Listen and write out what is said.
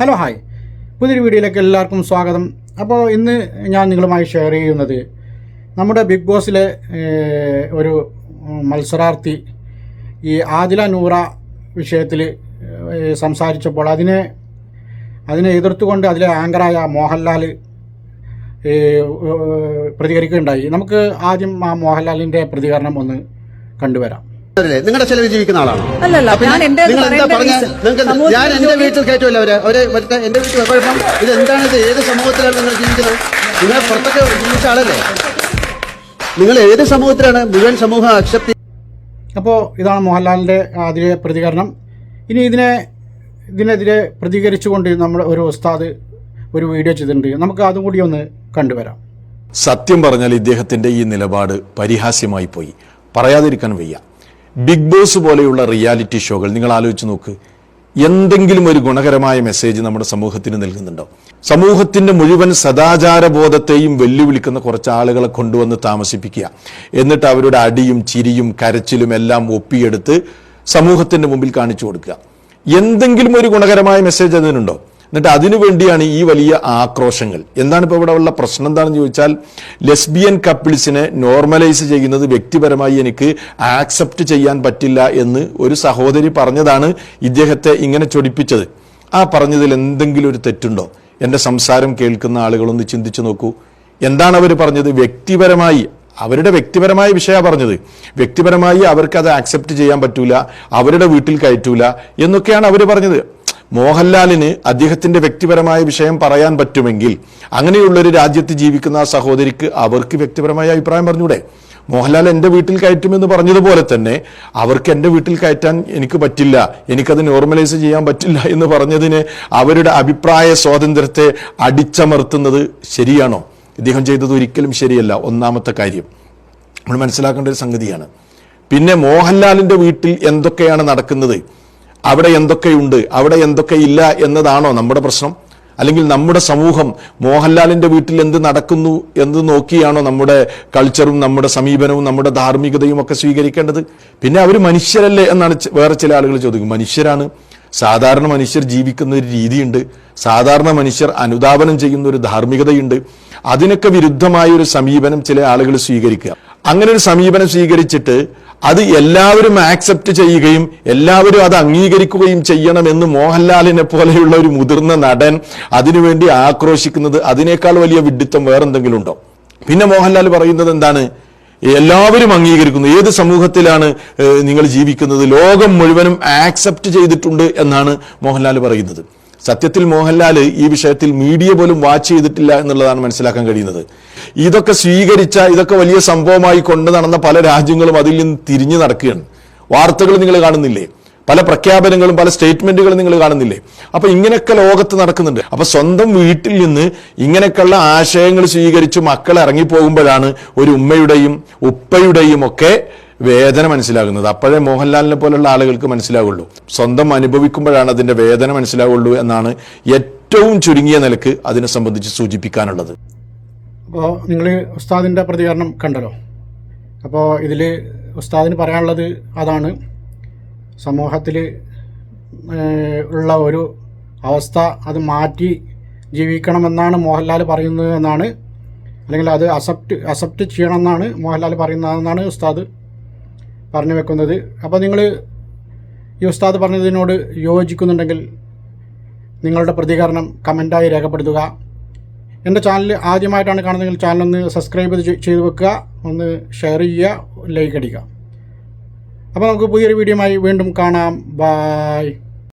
Hello hi, പുതിയൊരു വീഡിയോയിലേക്ക് എല്ലാവർക്കും സ്വാഗതം. അപ്പോൾ ഇന്ന് ഞാൻ നിങ്ങളുമായി ഷെയർ ചെയ്യുന്നത് നമ്മുടെ ബിഗ് ബോസിലെ ഒരു മത്സരാർത്ഥി ഈ ആദില നൂറ വിഷയത്തിൽ സംസാരിച്ചപ്പോൾ അതിനെ എതിർത്തുകൊണ്ട് അതിലെ ആങ്കറായ മോഹൻലാൽ പ്രതികരിക്കുകയുണ്ടായി. നമുക്ക് ആദ്യം ആ മോഹൻലാലിൻ്റെ പ്രതികരണം ഒന്ന് കണ്ടുവരാം. നിങ്ങളുടെ ചെലവ് ജീവിക്കുന്ന ആളാണോ? ഞാൻ എന്റെ വീട്ടിൽ കയറ്റുമല്ലോ അവരെ എന്റെ വീട്ടിൽ കുഴപ്പം ഇത് എന്താണിത്? ഏത് സമൂഹത്തിലാണ് നിങ്ങൾ ജീവിക്കുന്നത്? നിങ്ങൾ പുറത്തൊക്കെ ജീവിച്ച ആളല്ലേ? നിങ്ങൾ ഏത് സമൂഹത്തിലാണ്? മുഴുവൻ സമൂഹം അക്സെപ്റ്റ്. അപ്പോൾ ഇതാണ് മോഹൻലാലിൻ്റെ അതിലെ പ്രതികരണം. ഇനി ഇതിനെതിരെ പ്രതികരിച്ചുകൊണ്ട് നമ്മുടെ ഒരു ഉസ്താദ് ഒരു വീഡിയോ ചെയ്തിട്ടുണ്ട്. നമുക്ക് അതും കൂടി ഒന്ന് കണ്ടുവരാം. സത്യം പറഞ്ഞാൽ ഇദ്ദേഹത്തിന്റെ ഈ നിലപാട് പരിഹാസ്യമായി പോയി, പറയാതിരിക്കാൻ വയ്യ. ബിഗ് ബോസ് പോലെയുള്ള റിയാലിറ്റി ഷോകൾ നിങ്ങൾ ആലോചിച്ച് നോക്ക്. എന്തെങ്കിലും ഒരു ഗുണകരമായ മെസ്സേജ് നമ്മുടെ സമൂഹത്തിന് നൽകുന്നുണ്ടോ? സമൂഹത്തിന്റെ മുഴുവൻ സദാചാരബോധത്തെയും വെല്ലുവിളിക്കുന്ന കുറച്ച് ആളുകളെ കൊണ്ടുവന്ന് താമസിപ്പിക്കുക, എന്നിട്ട് അവരുടെ അടിയും ചിരിയും കരച്ചിലും എല്ലാം ഒപ്പിയെടുത്ത് സമൂഹത്തിന്റെ മുമ്പിൽ കാണിച്ചു കൊടുക്കുക. എന്തെങ്കിലും ഒരു ഗുണകരമായ മെസ്സേജ് അതിനുണ്ടോ? എന്നിട്ട് അതിനുവേണ്ടിയാണ് ഈ വലിയ ആക്രോശങ്ങൾ. എന്താണ് ഇപ്പോൾ ഇവിടെ ഉള്ള പ്രശ്നം എന്താണെന്ന് ചോദിച്ചാൽ, ലെസ്ബിയൻ കപ്പിൾസിനെ നോർമലൈസ് ചെയ്യുന്നത് വ്യക്തിപരമായി എനിക്ക് ആക്സെപ്റ്റ് ചെയ്യാൻ പറ്റില്ല എന്ന് ഒരു സഹോദരി പറഞ്ഞതാണ് ഇദ്ദേഹത്തെ ഇങ്ങനെ ചൊടിപ്പിച്ചത്. ആ പറഞ്ഞതിൽ എന്തെങ്കിലും ഒരു തെറ്റുണ്ടോ? എൻ്റെ സംസാരം കേൾക്കുന്ന ആളുകളൊന്ന് ചിന്തിച്ചു നോക്കൂ. എന്താണ് അവർ പറഞ്ഞത്? അവരുടെ വ്യക്തിപരമായ വിഷയമാണ് പറഞ്ഞത്. വ്യക്തിപരമായി അവർക്ക് അത് ആക്സെപ്റ്റ് ചെയ്യാൻ പറ്റൂല, അവരുടെ വീട്ടിൽ കയറ്റൂല എന്നൊക്കെയാണ് അവർ പറഞ്ഞത്. മോഹൻലാലിന് അദ്ദേഹത്തിന്റെ വ്യക്തിപരമായ വിഷയം പറയാൻ പറ്റുമെങ്കിൽ അങ്ങനെയുള്ളൊരു രാജ്യത്ത് ജീവിക്കുന്ന ആ സഹോദരിക്ക് അവർക്ക് വ്യക്തിപരമായ അഭിപ്രായം പറഞ്ഞൂടെ? മോഹൻലാൽ എൻ്റെ വീട്ടിൽ കയറ്റുമെന്ന് പറഞ്ഞതുപോലെ തന്നെ അവർക്ക് എൻ്റെ വീട്ടിൽ കയറ്റാൻ എനിക്ക് പറ്റില്ല, എനിക്കത് നോർമലൈസ് ചെയ്യാൻ പറ്റില്ല എന്ന് പറഞ്ഞതിന് അവരുടെ അഭിപ്രായ സ്വാതന്ത്ര്യത്തെ അടിച്ചമർത്തുന്നത് ശരിയാണോ? ഇദ്ദേഹം ചെയ്തത് ഒരിക്കലും ശരിയല്ല. ഒന്നാമത്തെ കാര്യം നമ്മൾ മനസ്സിലാക്കേണ്ട ഒരു സംഗതിയാണ്. പിന്നെ മോഹൻലാലിന്റെ വീട്ടിൽ എന്തൊക്കെയാണ് നടക്കുന്നത്, അവിടെ എന്തൊക്കെയുണ്ട്, അവിടെ എന്തൊക്കെ ഇല്ല എന്നതാണോ നമ്മുടെ പ്രശ്നം? അല്ലെങ്കിൽ നമ്മുടെ സമൂഹം മോഹൻലാലിന്റെ വീട്ടിൽ എന്ത് നടക്കുന്നു എന്ന് നോക്കിയാണോ നമ്മുടെ കൾച്ചറും നമ്മുടെ സമീപനവും നമ്മുടെ ധാർമ്മികതയും ഒക്കെ സ്വീകരിക്കേണ്ടത്? പിന്നെ അവർ മനുഷ്യരല്ലേ എന്നാണ് വേറെ ചില ആളുകൾ ചോദിക്കും. മനുഷ്യരാണ്. സാധാരണ മനുഷ്യർ ജീവിക്കുന്ന ഒരു രീതിയുണ്ട്, സാധാരണ മനുഷ്യർ അനുധാവനം ചെയ്യുന്ന ഒരു ധാർമ്മികതയുണ്ട്. അതിനൊക്കെ വിരുദ്ധമായ ഒരു സമീപനം ചില ആളുകൾ സ്വീകരിക്കുക. അങ്ങനെ ഒരു സമീപനം സ്വീകരിച്ചിട്ട് അത് എല്ലാവരും ആക്സെപ്റ്റ് ചെയ്യുകയും എല്ലാവരും അത് അംഗീകരിക്കുകയും ചെയ്യണമെന്ന് മോഹൻലാലിനെ പോലെയുള്ള ഒരു മുതിർന്ന നടൻ അതിനുവേണ്ടി ആക്രോശിക്കുന്നത്, അതിനേക്കാൾ വലിയ വിഡ്ഢിത്തം വേറെന്തെങ്കിലും ഉണ്ടോ? പിന്നെ മോഹൻലാൽ പറയുന്നത് എന്താണ്? എല്ലാവരും അംഗീകരിക്കുന്നു. ഏത് സമൂഹത്തിലാണ് നിങ്ങൾ ജീവിക്കുന്നത്? ലോകം മുഴുവനും ആക്സെപ്റ്റ് ചെയ്തിട്ടുണ്ട് എന്നാണ് മോഹൻലാൽ പറയുന്നത്. സത്യത്തിൽ മോഹൻലാൽ ഈ വിഷയത്തിൽ മീഡിയ പോലും വാച്ച് ചെയ്തിട്ടില്ല എന്നുള്ളതാണ് മനസ്സിലാക്കാൻ കഴിയുന്നത്. ഇതൊക്കെ സ്വീകരിച്ച, ഇതൊക്കെ വലിയ സംഭവമായി കൊണ്ടു നടന്ന പല രാജ്യങ്ങളും അതിൽ നിന്ന് തിരിഞ്ഞു നടക്കുകയാണ്. വാർത്തകൾ നിങ്ങൾ കാണുന്നില്ലേ? പല പ്രഖ്യാപനങ്ങളും പല സ്റ്റേറ്റ്മെന്റുകളും നിങ്ങൾ കാണുന്നില്ലേ? അപ്പൊ ഇങ്ങനെയൊക്കെ ലോകത്ത് നടക്കുന്നുണ്ട്. അപ്പൊ സ്വന്തം വീട്ടിൽ നിന്ന് ഇങ്ങനെയൊക്കെയുള്ള ആശയങ്ങൾ സ്വീകരിച്ച് മക്കൾ ഇറങ്ങിപ്പോകുമ്പോഴാണ് ഒരു ഉമ്മയുടെയും ഉപ്പയുടെയും ഒക്കെ വേദന മനസ്സിലാകുന്നത്. അപ്പോഴേ മോഹൻലാലിനെ പോലുള്ള ആളുകൾക്ക് മനസ്സിലാവുള്ളൂ. സ്വന്തം അനുഭവിക്കുമ്പോഴാണ് അതിന്റെ വേദന മനസ്സിലാവുള്ളൂ എന്നാണ് ഏറ്റവും ചുരുങ്ങിയ നിലക്ക് അതിനെ സംബന്ധിച്ച് സൂചിപ്പിക്കാനുള്ളത്. അപ്പോൾ നിങ്ങൾ ഉസ്താദിൻ്റെ പ്രതികരണം കണ്ടല്ലോ. അപ്പോൾ ഇതിൽ ഉസ്താദിന് പറയാനുള്ളത് അതാണ്. സമൂഹത്തിൽ ഉള്ള ഒരു അവസ്ഥ അത് മാറ്റി ജീവിക്കണമെന്നാണ് മോഹൻലാൽ പറയുന്നത് എന്നാണ്, അല്ലെങ്കിൽ അത് അക്സെപ്റ്റ് ചെയ്യണമെന്നാണ് മോഹൻലാൽ പറയുന്നതെന്നാണ് ഉസ്താദ് പറഞ്ഞു വെക്കുന്നത്. അപ്പോൾ നിങ്ങൾ ഈ ഉസ്താദ് പറഞ്ഞതിനോട് യോജിക്കുന്നുണ്ടെങ്കിൽ നിങ്ങളുടെ പ്രതികരണം കമൻറ്റായി രേഖപ്പെടുത്തുക. എൻ്റെ ചാനൽ ആദ്യമായിട്ടാണ് കാണുന്നതെങ്കിൽ ചാനലൊന്ന് സബ്സ്ക്രൈബ് ചെയ്ത് വെക്കുക, ഒന്ന് ഷെയർ ചെയ്യുക, ലൈക്ക് അടിക്കുക. അപ്പോൾ നമുക്ക് പുതിയൊരു വീഡിയോയുമായി വീണ്ടും കാണാം. ബൈ.